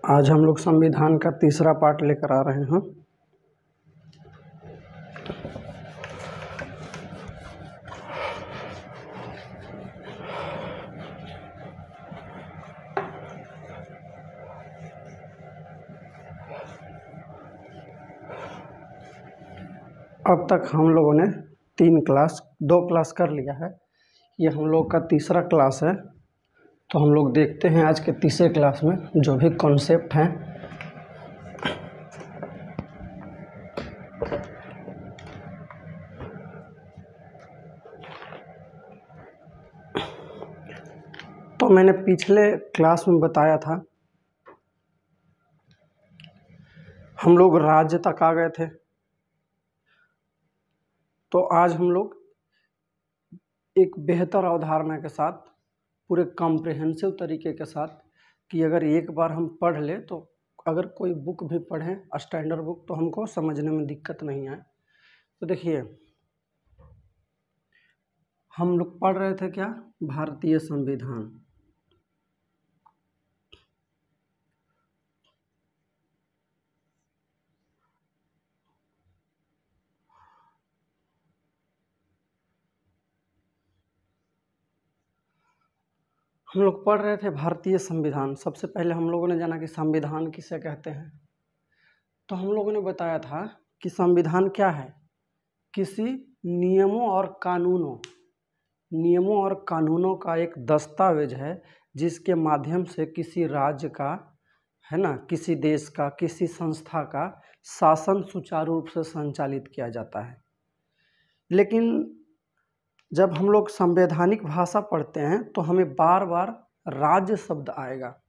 आज हम लोग संविधान का तीसरा पार्ट लेकर आ रहे हैं। अब तक हम लोगों ने दो क्लास कर लिया है। ये हम लोग का तीसरा क्लास है। तो हम लोग देखते हैं आज के तीसरे क्लास में जो भी कॉन्सेप्ट हैं तो मैंने पिछले क्लास में बताया था, हम लोग राज्य तक आ गए थे। तो आज हम लोग एक बेहतर अवधारणा के साथ, पूरे कॉम्प्रिहेंसिव तरीके के साथ, कि अगर एक बार हम पढ़ ले तो अगर कोई बुक भी पढ़ें स्टैंडर्ड बुक तो हमको समझने में दिक्कत नहीं आए। तो देखिए, हम लोग पढ़ रहे थे क्या? भारतीय संविधान। हम लोग पढ़ रहे थे भारतीय संविधान। सबसे पहले हम लोगों ने जाना कि संविधान किसे कहते हैं। तो हम लोगों ने बताया था कि संविधान क्या है? किसी नियमों और कानूनों का एक दस्तावेज है जिसके माध्यम से किसी राज्य का, है ना, किसी देश का, किसी संस्था का शासन सुचारू रूप से संचालित किया जाता है। लेकिन जब हम लोग संवैधानिक भाषा पढ़ते हैं तो हमें बार बार राज्य शब्द आएगा।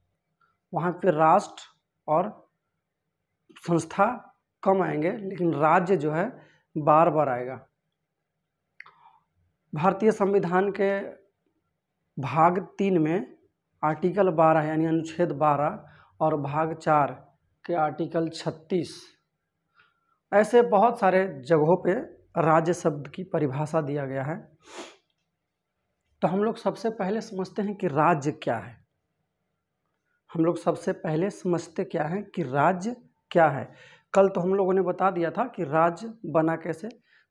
वहाँ पे राष्ट्र और संस्था कम आएंगे, लेकिन राज्य जो है बार बार आएगा। भारतीय संविधान के भाग 3 में आर्टिकल 12 यानी अनुच्छेद 12 और भाग 4 के आर्टिकल 36, ऐसे बहुत सारे जगहों पे राज्य शब्द की परिभाषा दिया गया है। तो हम लोग सबसे पहले समझते हैं कि राज्य क्या है। कल तो हम लोगों ने बता दिया था कि राज्य बना कैसे।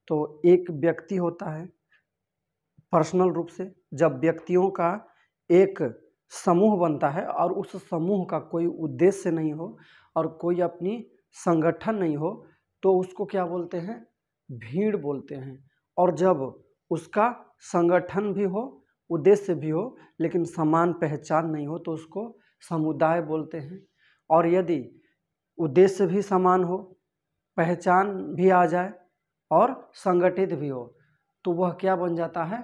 तो एक व्यक्ति होता है पर्सनल रूप से। जब व्यक्तियों का एक समूह बनता है और उस समूह का कोई उद्देश्य नहीं हो और कोई अपनी संगठन नहीं हो तो उसको क्या बोलते हैं? भीड़ बोलते हैं। और जब उसका संगठन भी हो, उद्देश्य भी हो, लेकिन समान पहचान नहीं हो तो उसको समुदाय बोलते हैं। और यदि उद्देश्य भी समान हो, पहचान भी आ जाए और संगठित भी हो तो वह क्या बन जाता है?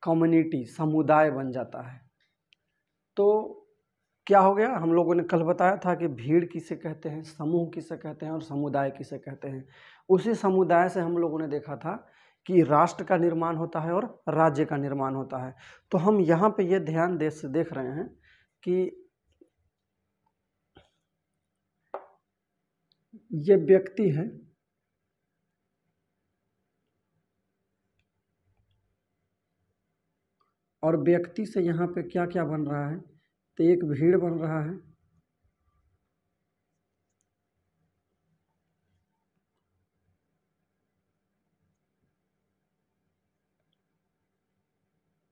कम्युनिटी, समुदाय बन जाता है। तो क्या हो गया? हम लोगों ने कल बताया था कि भीड़ किसे कहते हैं, समूह किसे कहते हैं और समुदाय किसे कहते हैं। उसी समुदाय से हम लोगों ने देखा था कि राष्ट्र का निर्माण होता है और राज्य का निर्माण होता है। तो हम यहाँ पे ये ध्यान देख रहे हैं कि ये व्यक्ति है और व्यक्ति से यहाँ पे क्या क्या बन रहा है? तो एक भीड़ बन रहा है,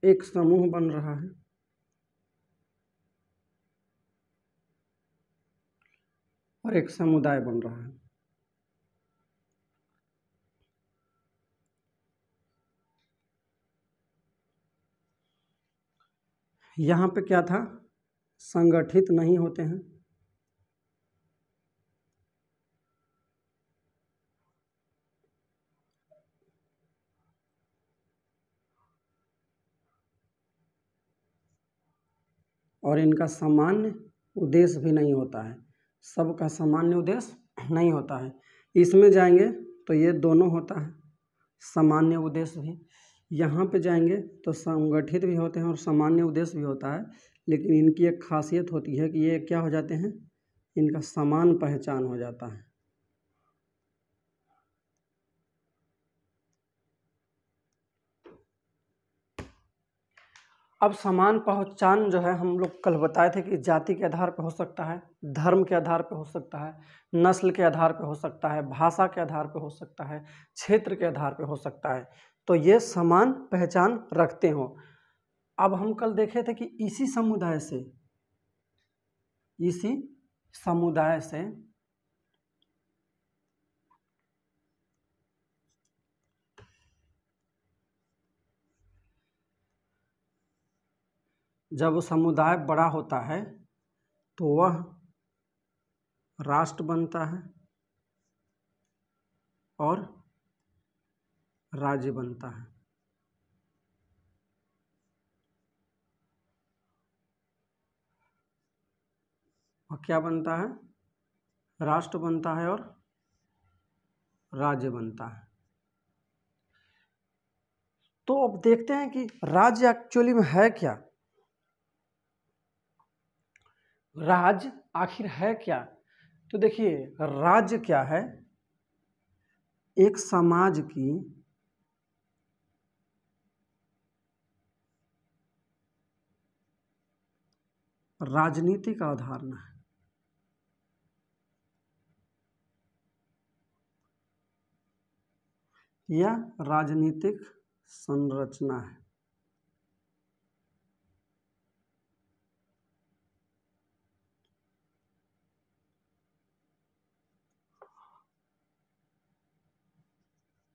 एक समूह बन रहा है और एक समुदाय बन रहा है। यहाँ पे क्या था? संगठित नहीं होते हैं, और इनका सामान्य उद्देश्य भी नहीं होता है। सबका सामान्य उद्देश्य नहीं होता है। इसमें जाएंगे तो ये दोनों होता है, सामान्य उद्देश्य भी। यहाँ पे जाएंगे तो संगठित भी होते हैं और सामान्य उद्देश्य भी होता है, लेकिन इनकी एक खासियत होती है कि ये क्या हो जाते हैं? इनका समान पहचान हो जाता है। अब समान पहचान जो है हम लोग कल बताए थे कि जाति के आधार पर हो सकता है, धर्म के आधार पर हो सकता है, नस्ल के आधार पर हो सकता है, भाषा के आधार पर हो सकता है, क्षेत्र के आधार पर हो सकता है। तो ये समान पहचान रखते हो। अब हम कल देखे थे कि इसी समुदाय से जब समुदाय बड़ा होता है तो वह राष्ट्र बनता है और राज्य बनता है। और क्या बनता है? राष्ट्र बनता है और राज्य बनता है। तो अब देखते हैं कि राज्य एक्चुअली में है क्या। राज्य आखिर है क्या? तो देखिए, राज्य क्या है? एक समाज की राजनीतिक अवधारणा है। या राजनीतिक संरचना है।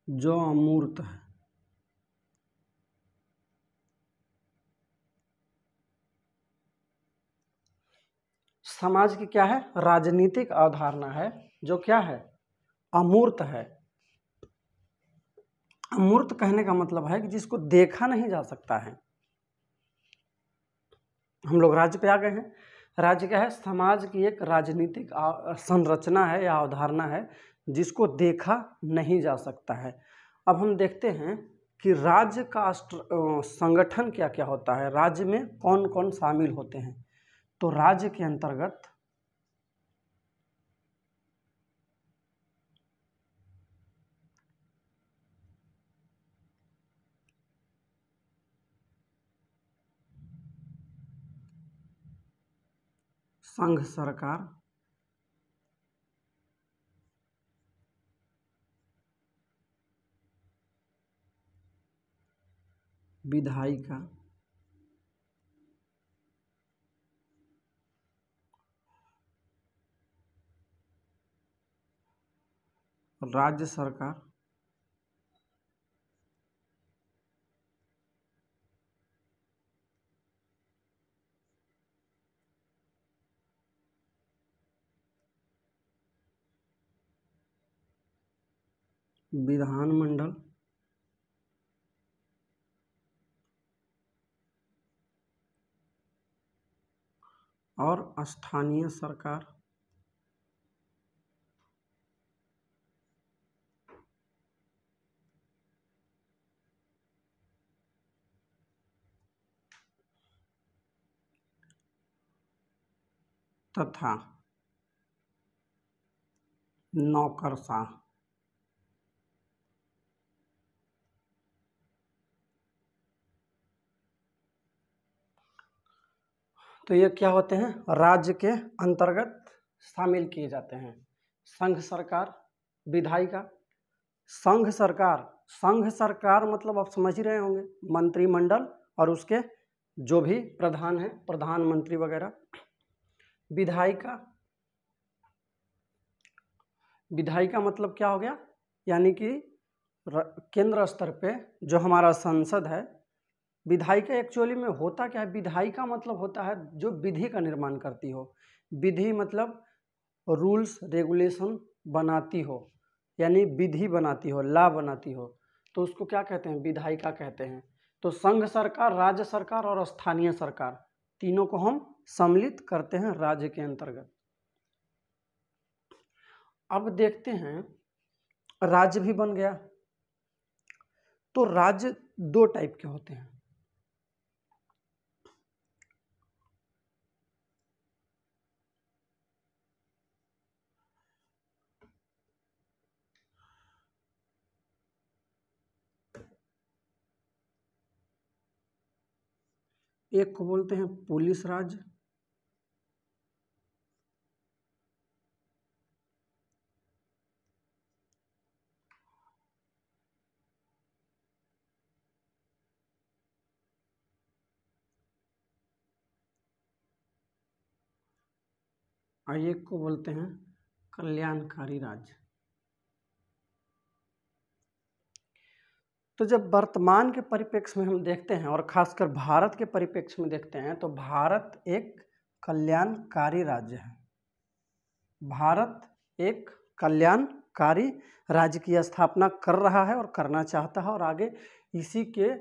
जो अमूर्त है। समाज की क्या है? राजनीतिक अवधारणा है, जो क्या है? अमूर्त है। अमूर्त कहने का मतलब है कि जिसको देखा नहीं जा सकता है। हम लोग राज्य पे आ गए हैं। राज्य क्या है? समाज की एक राजनीतिक संरचना है या अवधारणा है जिसको देखा नहीं जा सकता है। अब हम देखते हैं कि राज्य का संगठन क्या क्या होता है, राज्य में कौन कौन शामिल होते हैं। तो राज्य के अंतर्गत संघ सरकार, विधायिका, राज्य सरकार, विधानमंडल और स्थानीय सरकार। तथा नौकरशाह। तो ये क्या होते हैं? राज्य के अंतर्गत शामिल किए जाते हैं। संघ सरकार, विधायिका, संघ सरकार। संघ सरकार मतलब आप समझ ही रहे होंगे, मंत्रिमंडल और उसके जो भी प्रधान हैं, प्रधानमंत्री वगैरह। विधायिका, विधायिका मतलब क्या हो गया? यानी कि केंद्र स्तर पे जो हमारा संसद है। विधायिका एक्चुअली में होता क्या है? विधायिका मतलब होता है जो विधि का निर्माण करती हो। विधि मतलब रूल्स रेगुलेशन बनाती हो, यानी विधि बनाती हो, लॉ बनाती हो, तो उसको क्या कहते हैं? विधायिका कहते हैं। तो संघ सरकार, राज्य सरकार और स्थानीय सरकार, तीनों को हम सम्मिलित करते हैं राज्य के अंतर्गत। अब देखते हैं, राज्य भी बन गया। तो राज्य दो टाइप के होते हैं। एक को बोलते हैं पुलिस राज, और एक को बोलते हैं कल्याणकारी राज्य। तो जब वर्तमान के परिप्रेक्ष्य में हम देखते हैं और खासकर भारत के परिप्रेक्ष्य में देखते हैं तो भारत एक कल्याणकारी राज्य है। भारत एक कल्याणकारी राज्य की स्थापना कर रहा है और करना चाहता है और आगे इसी के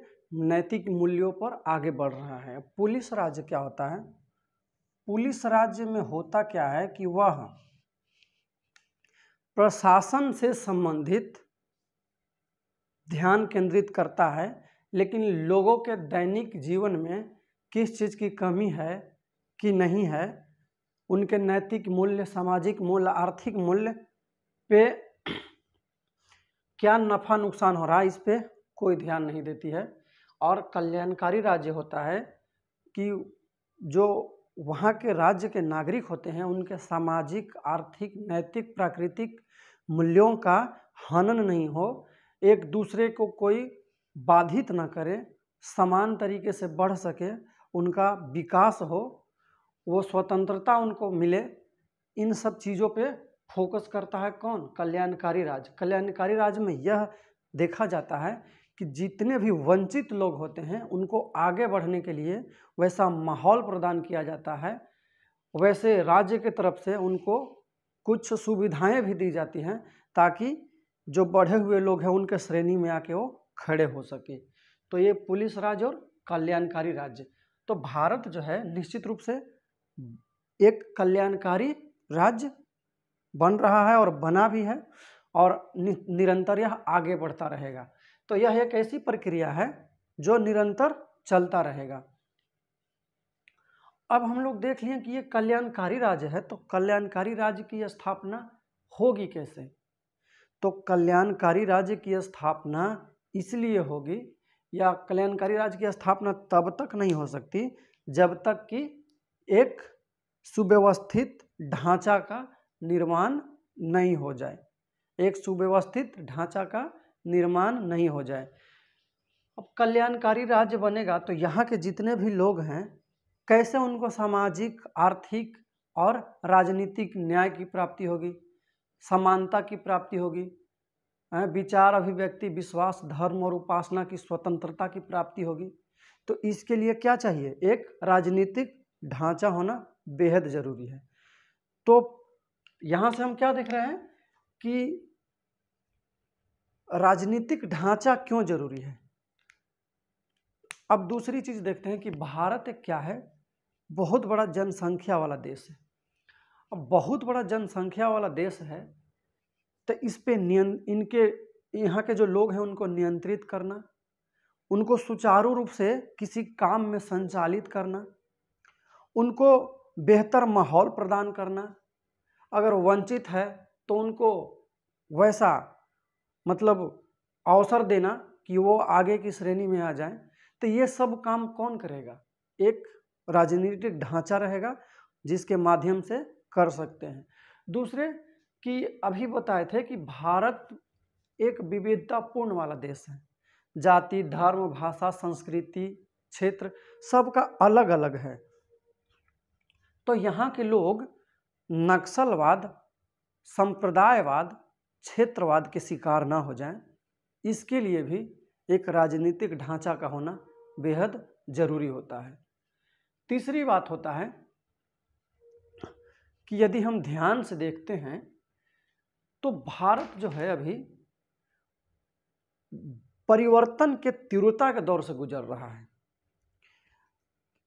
नैतिक मूल्यों पर आगे बढ़ रहा है। पुलिस राज्य क्या होता है? पुलिस राज्य में होता क्या है कि वह प्रशासन से संबंधित ध्यान केंद्रित करता है, लेकिन लोगों के दैनिक जीवन में किस चीज़ की कमी है कि नहीं है, उनके नैतिक मूल्य, सामाजिक मूल्य, आर्थिक मूल्य पे क्या नफ़ा नुकसान हो रहा है, इस पे कोई ध्यान नहीं देती है। और कल्याणकारी राज्य होता है कि जो वहाँ के राज्य के नागरिक होते हैं उनके सामाजिक, आर्थिक, नैतिक, प्राकृतिक मूल्यों का हनन नहीं हो, एक दूसरे को कोई बाधित ना करे, समान तरीके से बढ़ सके, उनका विकास हो, वो स्वतंत्रता उनको मिले, इन सब चीज़ों पे फोकस करता है कौन? कल्याणकारी राज्य। कल्याणकारी राज्य में यह देखा जाता है कि जितने भी वंचित लोग होते हैं उनको आगे बढ़ने के लिए वैसा माहौल प्रदान किया जाता है, वैसे राज्य की तरफ से उनको कुछ सुविधाएं भी दी जाती हैं ताकि जो बढ़े हुए लोग हैं उनके श्रेणी में आके वो खड़े हो सके। तो ये पुलिस राज्य और कल्याणकारी राज्य। तो भारत जो है निश्चित रूप से एक कल्याणकारी राज्य बन रहा है और बना भी है और निरंतर यह आगे बढ़ता रहेगा। तो यह एक ऐसी प्रक्रिया है जो निरंतर चलता रहेगा। अब हम लोग देख लिए कि ये कल्याणकारी राज्य है, तो कल्याणकारी राज्य की स्थापना होगी कैसे? तो कल्याणकारी राज्य की स्थापना इसलिए होगी, या कल्याणकारी राज्य की स्थापना तब तक नहीं हो सकती जब तक कि एक सुव्यवस्थित ढांचा का निर्माण नहीं हो जाए। एक सुव्यवस्थित ढांचा का निर्माण नहीं हो जाए। अब कल्याणकारी राज्य बनेगा तो यहाँ के जितने भी लोग हैं कैसे उनको सामाजिक, आर्थिक और राजनीतिक न्याय की प्राप्ति होगी, समानता की प्राप्ति होगी, विचार, अभिव्यक्ति, विश्वास, धर्म और उपासना की स्वतंत्रता की प्राप्ति होगी। तो इसके लिए क्या चाहिए? एक राजनीतिक ढांचा होना बेहद जरूरी है। तो यहाँ से हम क्या देख रहे हैं कि राजनीतिक ढांचा क्यों जरूरी है। अब दूसरी चीज देखते हैं कि भारत एक क्या है, बहुत बड़ा जनसंख्या वाला देश है। अब बहुत बड़ा जनसंख्या वाला देश है तो इस पे इनके यहाँ के जो लोग हैं उनको नियंत्रित करना, उनको सुचारू रूप से किसी काम में संचालित करना, उनको बेहतर माहौल प्रदान करना, अगर वंचित है तो उनको वैसा मतलब अवसर देना कि वो आगे की श्रेणी में आ जाएं। तो ये सब काम कौन करेगा? एक राजनीतिक ढांचा रहेगा जिसके माध्यम से कर सकते हैं। दूसरे कि अभी बताए थे कि भारत एक विविधतापूर्ण वाला देश है, जाति, धर्म, भाषा, संस्कृति, क्षेत्र सबका अलग अलग है। तो यहाँ के लोग नक्सलवाद, संप्रदायवाद, क्षेत्रवाद के शिकार ना हो जाएं, इसके लिए भी एक राजनीतिक ढांचा का होना बेहद जरूरी होता है। तीसरी बात होता है कि यदि हम ध्यान से देखते हैं तो भारत जो है अभी परिवर्तन के तीव्रता के दौर से गुजर रहा है।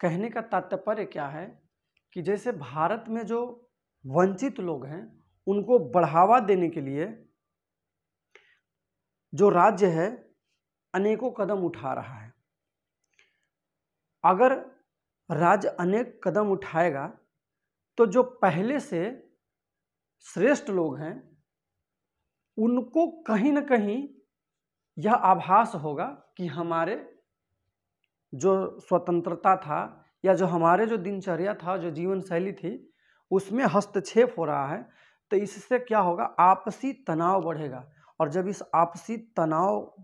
कहने का तात्पर्य क्या है कि जैसे भारत में जो वंचित लोग हैं उनको बढ़ावा देने के लिए जो राज्य है अनेकों कदम उठा रहा है। अगर राज्य अनेक कदम उठाएगा तो जो पहले से श्रेष्ठ लोग हैं उनको कहीं ना कहीं यह आभास होगा कि हमारे जो स्वतंत्रता था या जो हमारे जो दिनचर्या था, जो जीवन शैली थी, उसमें हस्तक्षेप हो रहा है, तो इससे क्या होगा, आपसी तनाव बढ़ेगा। और जब इस आपसी तनाव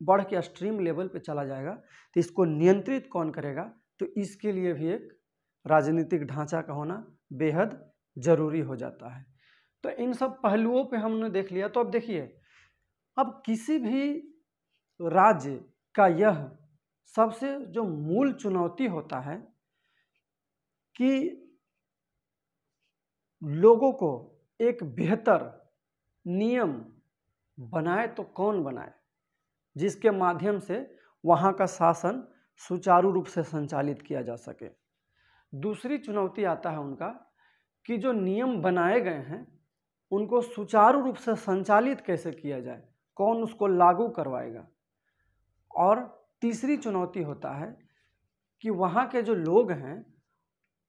बढ़ के एक्सट्रीम लेवल पे चला जाएगा तो इसको नियंत्रित कौन करेगा, तो इसके लिए भी एक राजनीतिक ढांचा का होना बेहद जरूरी हो जाता है। तो इन सब पहलुओं पे हमने देख लिया। तो अब देखिए, अब किसी भी राज्य का यह सबसे जो मूल चुनौती होता है कि लोगों को एक बेहतर नियम बनाए तो कौन बनाए जिसके माध्यम से वहाँ का शासन सुचारू रूप से संचालित किया जा सके। दूसरी चुनौती आता है उनका कि जो नियम बनाए गए हैं उनको सुचारू रूप से संचालित कैसे किया जाए, कौन उसको लागू करवाएगा। और तीसरी चुनौती होता है कि वहाँ के जो लोग हैं,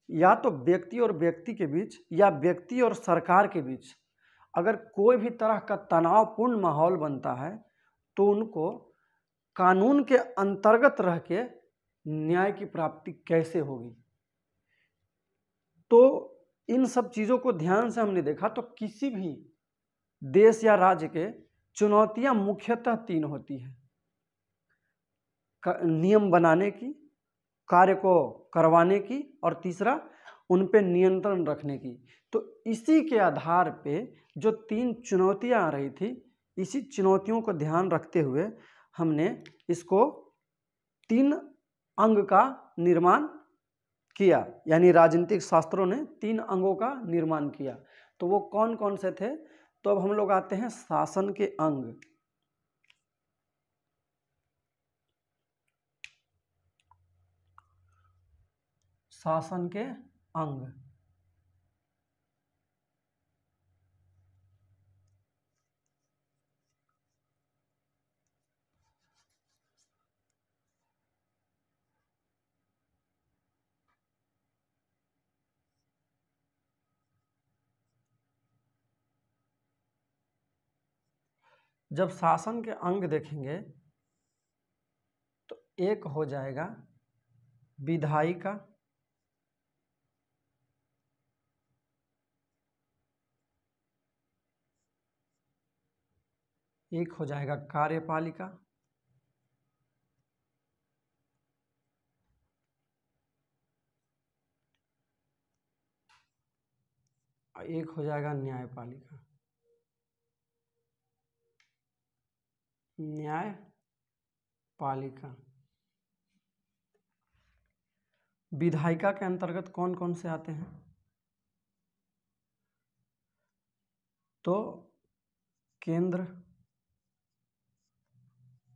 या तो व्यक्ति और व्यक्ति के बीच या व्यक्ति और सरकार के बीच अगर कोई भी तरह का तनावपूर्ण माहौल बनता है तो उनको कानून के अंतर्गत रह के न्याय की प्राप्ति कैसे होगी। तो इन सब चीज़ों को ध्यान से हमने देखा तो किसी भी देश या राज्य के चुनौतियां मुख्यतः तीन होती हैं: नियम बनाने की, कार्य को करवाने की, और तीसरा उन पे नियंत्रण रखने की। तो इसी के आधार पे जो तीन चुनौतियां आ रही थी, इसी चुनौतियों को ध्यान रखते हुए हमने इसको 3 अंग का निर्माण किया, यानी राजनीतिक शास्त्रों ने 3 अंगों का निर्माण किया। तो वो कौन कौन से थे? तो अब हम लोग आते हैं शासन के अंग। शासन के अंग, जब शासन के अंग देखेंगे तो एक हो जाएगा विधायिका, एक हो जाएगा कार्यपालिका, और एक हो जाएगा न्यायपालिका। न्यायपालिका विधायिका के अंतर्गत कौन कौन से आते हैं? तो केंद्र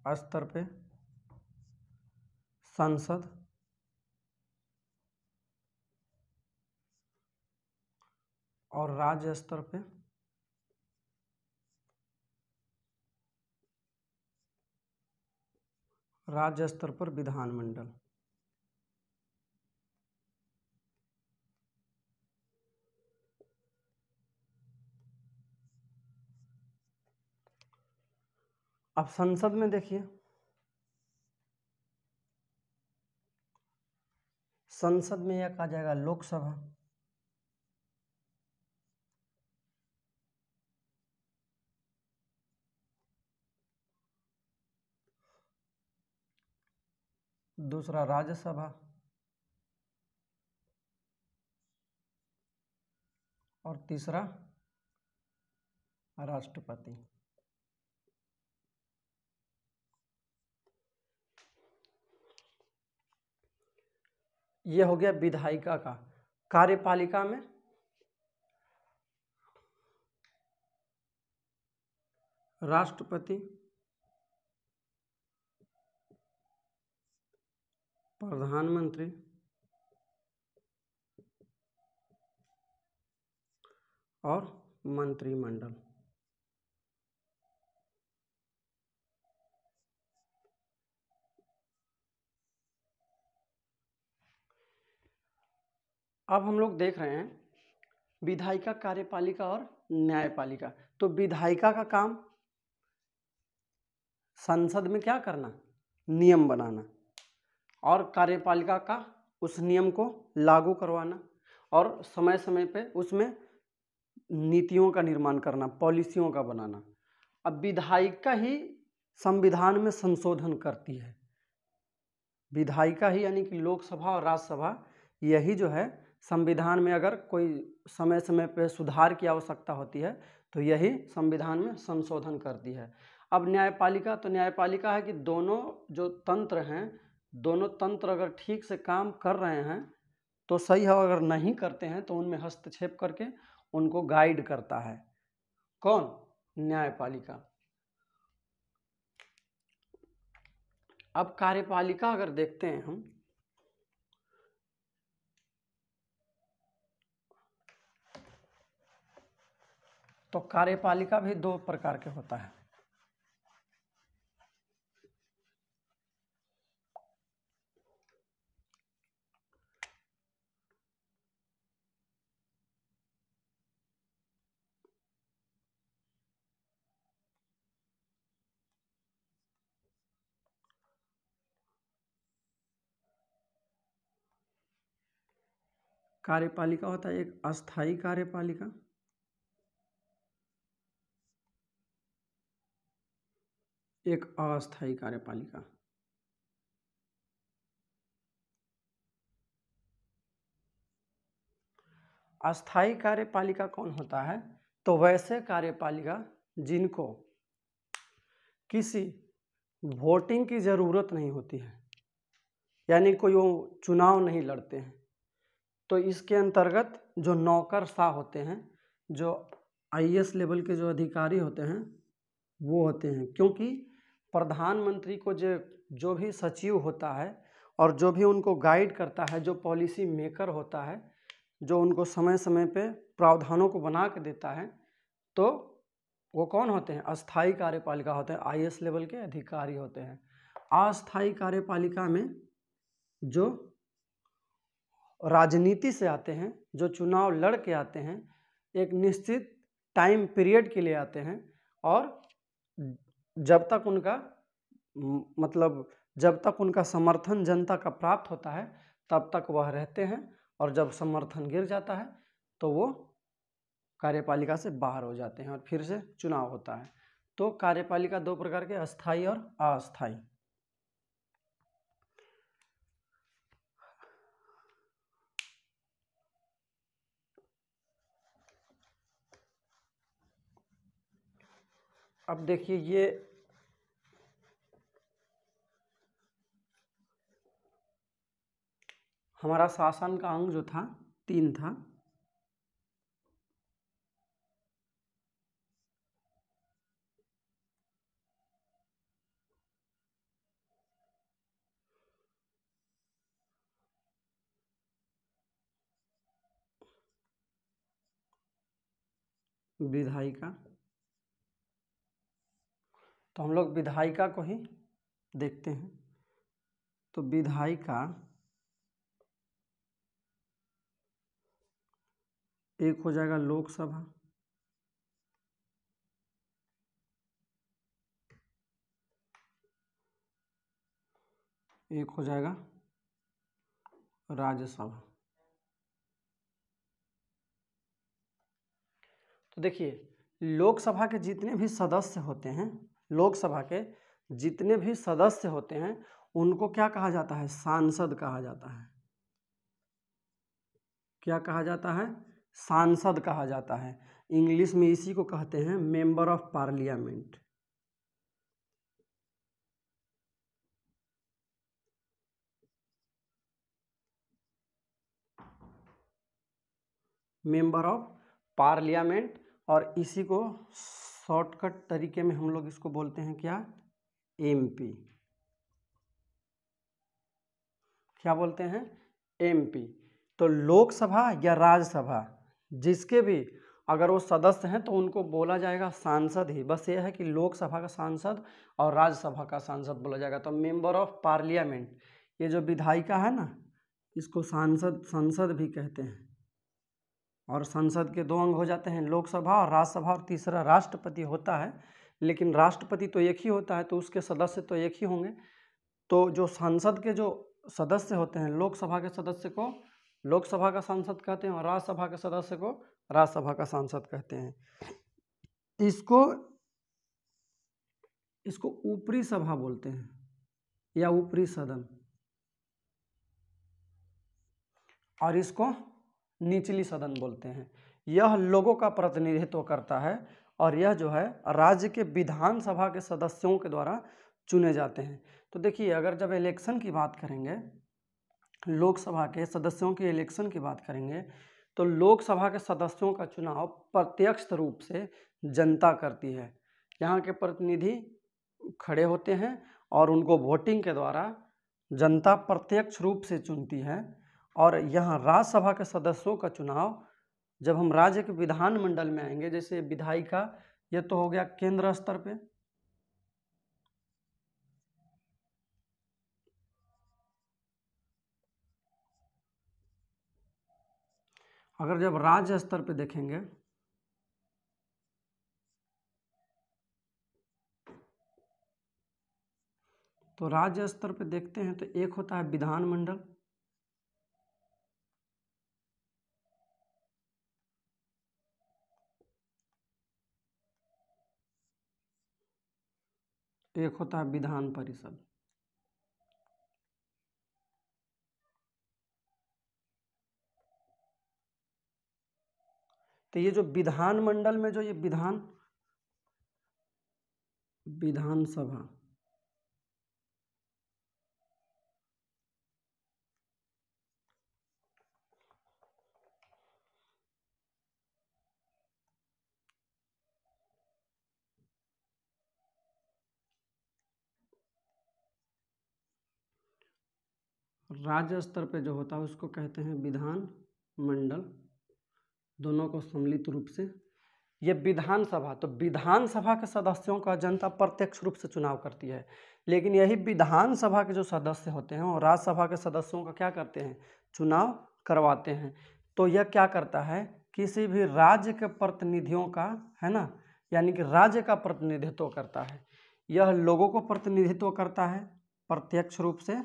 स्तर पे संसद, और राज्य स्तर पे विधानमंडल। अब संसद में देखिए, संसद में एक आ जाएगा लोकसभा, दूसरा राज्यसभा, और तीसरा राष्ट्रपति। ये हो गया विधायिका का। कार्यपालिका में राष्ट्रपति, प्रधानमंत्री, और मंत्रिमंडल। अब हम लोग देख रहे हैं विधायिका, कार्यपालिका और न्यायपालिका। तो विधायिका का काम संसद में क्या करना? नियम बनाना। और कार्यपालिका का उस नियम को लागू करवाना और समय समय पे उसमें नीतियों का निर्माण करना, पॉलिसियों का बनाना। अब विधायिका ही संविधान में संशोधन करती है। विधायिका ही यानी कि लोकसभा और राज्यसभा, यही जो है संविधान में अगर कोई समय समय पर सुधार की आवश्यकता होती है तो यही संविधान में संशोधन करती है। अब न्यायपालिका, तो न्यायपालिका है कि दोनों जो तंत्र हैं, दोनों तंत्र अगर ठीक से काम कर रहे हैं तो सही है, अगर नहीं करते हैं तो उनमें हस्तक्षेप करके उनको गाइड करता है। कौन? न्यायपालिका। अब कार्यपालिका अगर देखते हैं हम, तो कार्यपालिका भी दो प्रकार के होता है। कार्यपालिका होता है एक अस्थायी कार्यपालिका, एक अस्थायी कार्यपालिका। अस्थायी कार्यपालिका कौन होता है? तो वैसे कार्यपालिका जिनको किसी वोटिंग की ज़रूरत नहीं होती है, यानी कोई वो चुनाव नहीं लड़ते हैं, तो इसके अंतर्गत जो नौकरशाह होते हैं, जो आईएएस लेवल के जो अधिकारी होते हैं वो होते हैं। क्योंकि प्रधानमंत्री को जो भी सचिव होता है और जो भी उनको गाइड करता है, जो पॉलिसी मेकर होता है, जो उनको समय समय पे प्रावधानों को बना के देता है, तो वो कौन होते हैं? अस्थायी कार्यपालिका होते हैं, आईएएस लेवल के अधिकारी होते हैं। अस्थायी कार्यपालिका में जो राजनीति से आते हैं, जो चुनाव लड़ के आते हैं, एक निश्चित टाइम पीरियड के लिए आते हैं और जब तक उनका मतलब जब तक उनका समर्थन जनता का प्राप्त होता है तब तक वह रहते हैं, और जब समर्थन गिर जाता है तो वो कार्यपालिका से बाहर हो जाते हैं और फिर से चुनाव होता है। तो कार्यपालिका दो प्रकार के, अस्थायी और अस्थायी। अब देखिए, ये हमारा शासन का अंग जो था 3 था। विधायिका, तो हम लोग विधायिका को ही देखते हैं। तो विधायिका एक हो जाएगा लोकसभा, एक हो जाएगा राज्यसभा। तो देखिए, लोकसभा के जितने भी सदस्य होते हैं, लोकसभा के जितने भी सदस्य होते हैं उनको क्या कहा जाता है? सांसद कहा जाता है। क्या कहा जाता है? सांसद कहा जाता है। इंग्लिश में इसी को कहते हैं member of parliament. Member of parliament, और इसी को शॉर्टकट तरीके में हम लोग इसको बोलते हैं क्या? एमपी। क्या बोलते हैं? एमपी। तो लोकसभा या राज्यसभा जिसके भी अगर वो सदस्य हैं तो उनको बोला जाएगा सांसद ही। बस ये है कि लोकसभा का सांसद और राज्यसभा का सांसद बोला जाएगा। तो मेंबर ऑफ पार्लियामेंट, ये जो विधायिका है ना, इसको संसद भी कहते हैं। और संसद के 2 अंग हो जाते हैं, लोकसभा और राज्यसभा, और तीसरा राष्ट्रपति होता है। लेकिन राष्ट्रपति तो एक ही होता है तो उसके सदस्य तो एक ही होंगे। तो जो संसद के जो सदस्य होते हैं, लोकसभा के सदस्य को लोकसभा का सांसद कहते हैं और राज्यसभा के सदस्य को राज्यसभा का सांसद कहते हैं। इसको ऊपरी सभा बोलते हैं या ऊपरी सदन, और इसको निचली सदन बोलते हैं। यह लोगों का प्रतिनिधित्व करता है और यह जो है राज्य के विधानसभा के सदस्यों के द्वारा चुने जाते हैं। तो देखिए, अगर जब इलेक्शन की बात करेंगे, लोकसभा के सदस्यों के इलेक्शन की बात करेंगे, तो लोकसभा के सदस्यों का चुनाव प्रत्यक्ष रूप से जनता करती है। यहाँ के प्रतिनिधि खड़े होते हैं और उनको वोटिंग के द्वारा जनता प्रत्यक्ष रूप से चुनती है। और यहाँ राज्यसभा के सदस्यों का चुनाव जब हम राज्य के विधानमंडल में आएंगे, जैसे विधायिका, ये तो हो गया केंद्र स्तर पे, अगर जब राज्य स्तर पे देखेंगे तो राज्य स्तर पे देखते हैं तो एक होता है विधानमंडल, एक होता है विधान परिषद। तो ये जो विधानमंडल में जो ये विधानसभा, राज्य स्तर पे जो होता है उसको कहते हैं विधान मंडल, दोनों को सम्मिलित रूप से। ये विधानसभा, तो विधानसभा के सदस्यों का जनता प्रत्यक्ष रूप से चुनाव करती है, लेकिन यही विधानसभा के जो सदस्य होते हैं वो राज्यसभा के सदस्यों का क्या करते हैं, चुनाव करवाते हैं। तो यह क्या करता है, किसी भी राज्य के प्रतिनिधियों का, है ना, यानी कि राज्य का प्रतिनिधित्व करता है। यह लोगों को प्रतिनिधित्व करता है प्रत्यक्ष रूप से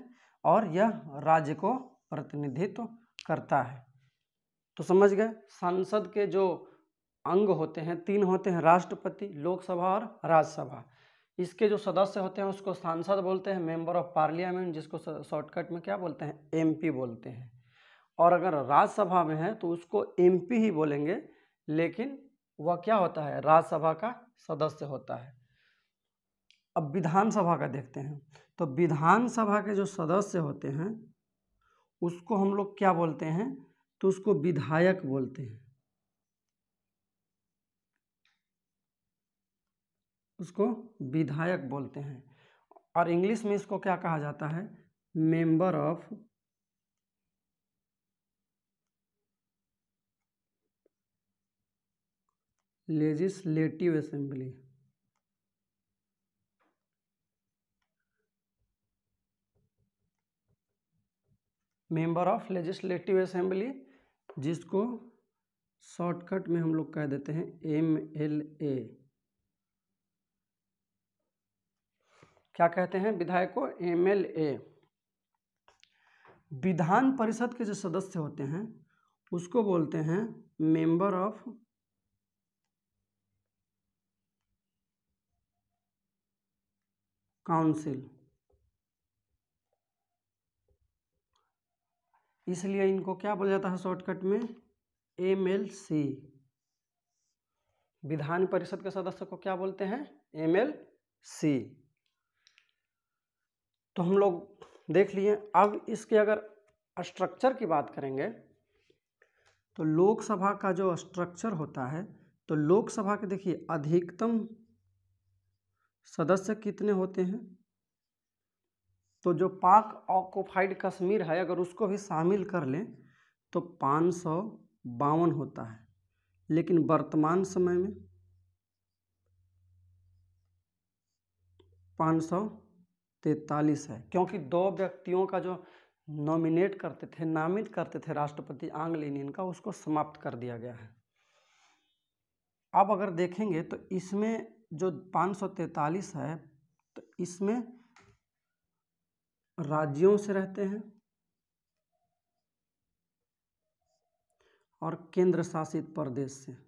और यह राज्य को प्रतिनिधित्व करता है। तो समझ गए, संसद के जो अंग होते हैं 3 होते हैं, राष्ट्रपति, लोकसभा और राज्यसभा। इसके जो सदस्य होते हैं उसको सांसद बोलते हैं, मेंबर ऑफ पार्लियामेंट, जिसको शॉर्टकट में क्या बोलते हैं, एमपी बोलते हैं। और अगर राज्यसभा में है तो उसको एमपी ही बोलेंगे, लेकिन वह क्या होता है, राज्यसभा का सदस्य होता है। अब विधानसभा का देखते हैं, तो विधानसभा के जो सदस्य होते हैं उसको हम लोग क्या बोलते हैं, तो उसको विधायक बोलते हैं, उसको विधायक बोलते हैं। और इंग्लिश में इसको क्या कहा जाता है, member of legislative assembly. Member of legislative assembly, जिसको शॉर्टकट में हम लोग कह देते हैं MLA। क्या कहते हैं विधायक को, MLA। विधान परिषद के जो सदस्य होते हैं उसको बोलते हैं मेंबर ऑफ काउंसिल, इसलिए इनको क्या बोला जाता है शॉर्टकट में, MLC। विधान परिषद के सदस्य को क्या बोलते हैं, MLC। तो हम लोग देख लिए। अब इसके अगर स्ट्रक्चर की बात करेंगे तो लोकसभा का जो स्ट्रक्चर होता है, तो लोकसभा के देखिए अधिकतम सदस्य कितने होते हैं, तो जो पाक ऑक्युपाइड कश्मीर है अगर उसको भी शामिल कर लें तो 552 होता है, लेकिन वर्तमान समय में 543 है, क्योंकि 2 व्यक्तियों का जो नॉमिनेट करते थे, नामित करते थे राष्ट्रपति आंग लेनिन का, उसको समाप्त कर दिया गया है। अब अगर देखेंगे तो इसमें जो 543 है, तो इसमें राज्यों से रहते हैं और केंद्र शासित प्रदेश से।